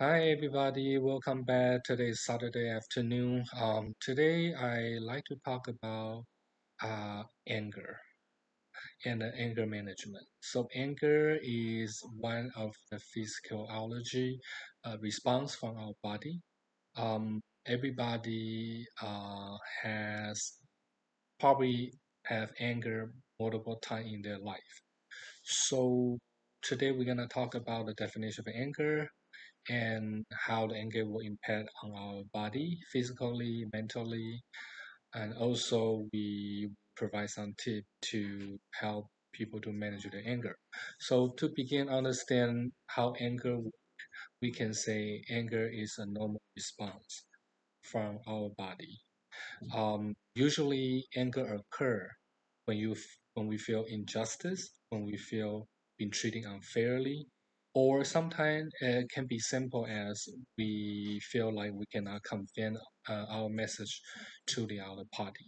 Hi everybody, welcome back. Today is Saturday afternoon. Today I like to talk about anger and anger management. So anger is one of the physiology response from our body. Everybody has probably have anger multiple times in their life. So today we're gonna talk about the definition of anger, and how the anger will impact on our body physically, mentally, and also we provide some tip to help people to manage their anger. So to begin understand how anger, we can say anger is a normal response from our body. Usually anger occur when we feel injustice, when we feel being treated unfairly, or sometimes it can be simple as we feel like we cannot convey our message to the other party.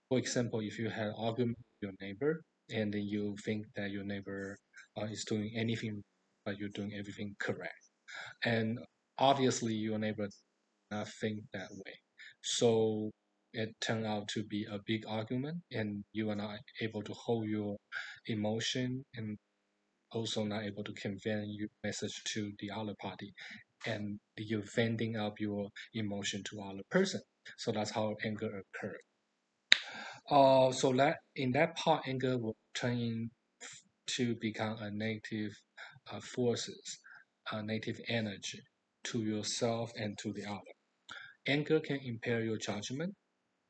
For example, if you had argument with your neighbor and then you think that your neighbor is doing anything but you're doing everything correct, and obviously your neighbor not think that way. So it turned out to be a big argument, and you are not able to hold your emotion and also not able to convey your message to the other party, and you're venting up your emotion to other person. So that's how anger occurs. So that in that part, anger will turn to become a negative forces, a negative energy to yourself and to the other. Anger can impair your judgment,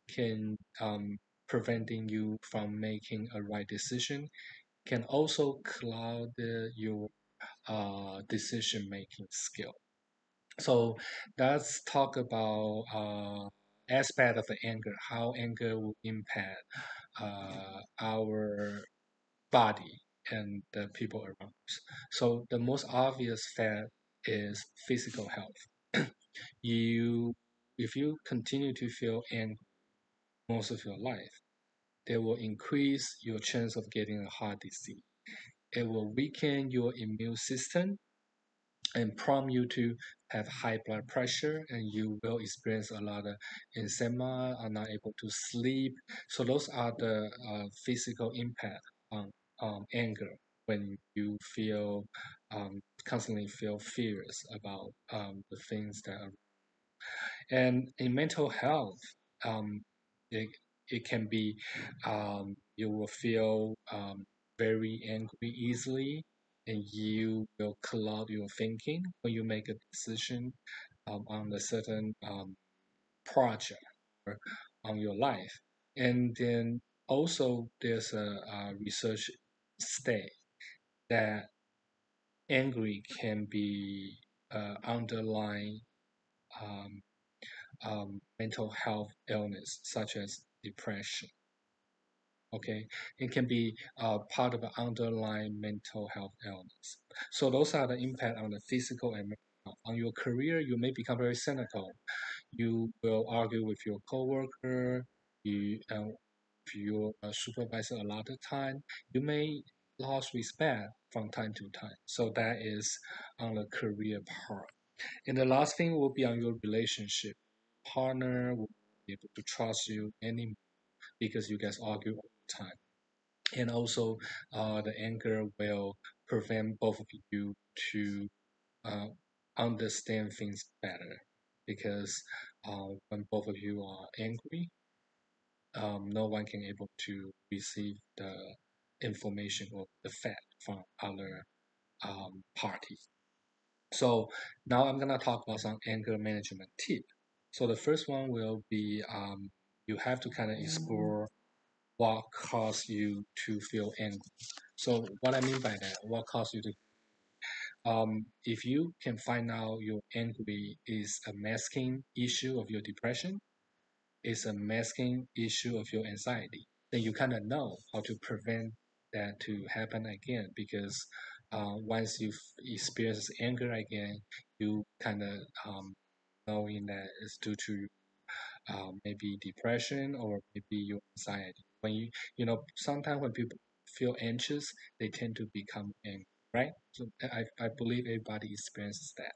can preventing you from making a right decision, can also cloud your decision making skill. So let's talk about aspect of the anger, how anger will impact our body and the people around us. So the most obvious fact is physical health. You, if you continue to feel angry most of your life, they will increase your chance of getting a heart disease. It will weaken your immune system and prompt you to have high blood pressure, and you will experience a lot of insomnia, are not able to sleep. So those are the physical impact on anger when you feel constantly feel fears about the things that are. And in mental health, um, it, it can be you will feel very angry easily, and you will cloud your thinking when you make a decision on a certain project or on your life. And then also there's a research state that angry can be underlying um, mental health illness such as depression. Okay, it can be part of an underlying mental health illness. So those are the impact on the physical and mental health. On your career, you may become very cynical. You will argue with your coworker. If your supervisor a lot of time, you may lose respect from time to time. So that is on the career part. And the last thing will be on your relationship. Partner will be able to trust you anymore because you guys argue all the time. And also, the anger will prevent both of you to uh, understand things better because when both of you are angry, no one can able to receive the information or the fact from other parties. So now I'm gonna talk about some anger management tip. So the first one will be you have to kind of explore what caused you to feel angry. So what I mean by that, what caused you to if you can find out your angry is a masking issue of your depression, is a masking issue of your anxiety, then you kind of know how to prevent that to happen again because once you experience anger again, you kind of knowing that it's due to maybe depression or maybe your anxiety. When sometimes when people feel anxious, they tend to become angry, right? So I believe everybody experiences that.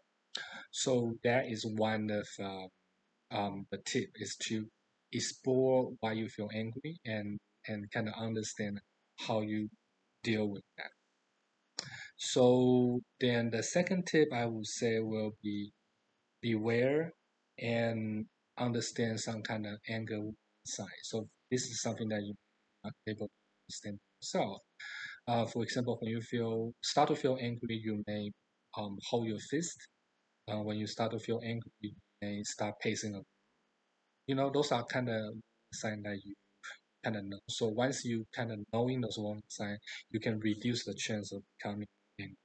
So that is one of the tip is to explore why you feel angry and kind of understand how you deal with that. So then the second tip I would say will be beware and understand some kind of anger sign. So this is something that you are able to understand yourself. For example, when you start to feel angry, you may hold your fist. When you start to feel angry, you may start pacing. Those are kind of sign that you kind of know. So once you kind of knowing those warning sign, you can reduce the chance of becoming angry.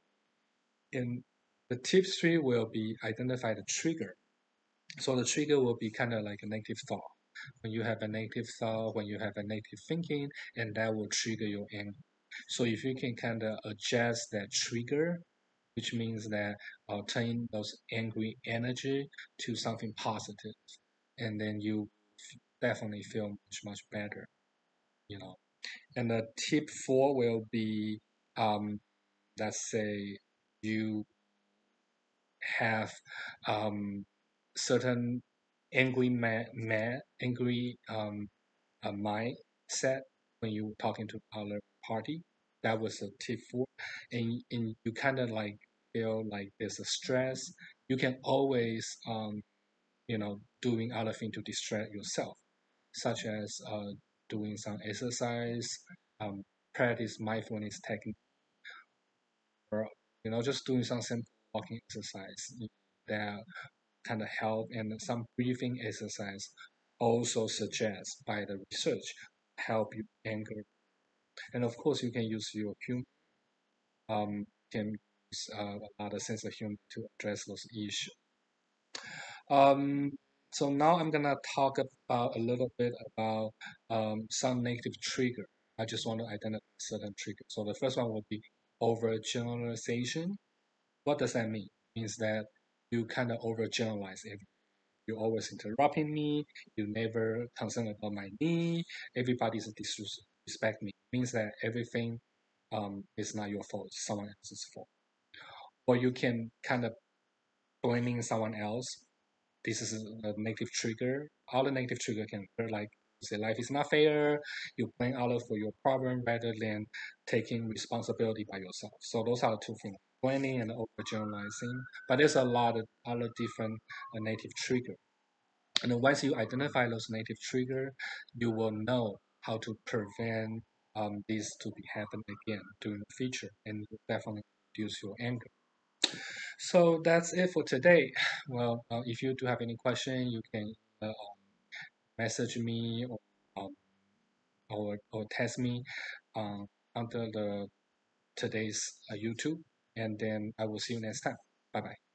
And the tip three will be identify the trigger. So the trigger will be kind of like a negative thought. When you have a negative thought, when you have a negative thinking, and that will trigger your anger. So if you can kind of adjust that trigger, which means that turn those angry energy to something positive, and then you definitely feel much better. You know. And the tip four will be, um, let's say you have certain angry mindset when you talking to other party. That was a tip four, and you kind of like feel like there's a stress. You can always doing other thing to distract yourself, such as doing some exercise, practice mindfulness technique, or just doing some simple walking exercise that kind of help, and some breathing exercise also suggest by the research help you anger. And of course, you can use your humor, can use a lot of sense of humor to address those issues. Um, so now I'm gonna talk about a little bit about some negative trigger. I just want to identify certain triggers. So the first one will be overgeneralization. What does that mean? It means that you kind of overgeneralize everything. You always interrupting me. You never concerned about my need. Everybody's disrespect me. It means that everything is not your fault. It's someone else's fault. Or you can kind of blaming someone else. This is a negative trigger. All the negative trigger can occur, like say life is not fair. You blame others for your problem rather than taking responsibility by yourself. So those are the two things: blaming and overgeneralizing. But there's a lot of other different negative trigger. And then once you identify those negative trigger, you will know how to prevent this to be happen again during the future, and you definitely reduce your anger. So that's it for today. Well, if you do have any question, you can message me um, or text me um, under the today's YouTube, and then I will see you next time. Bye bye.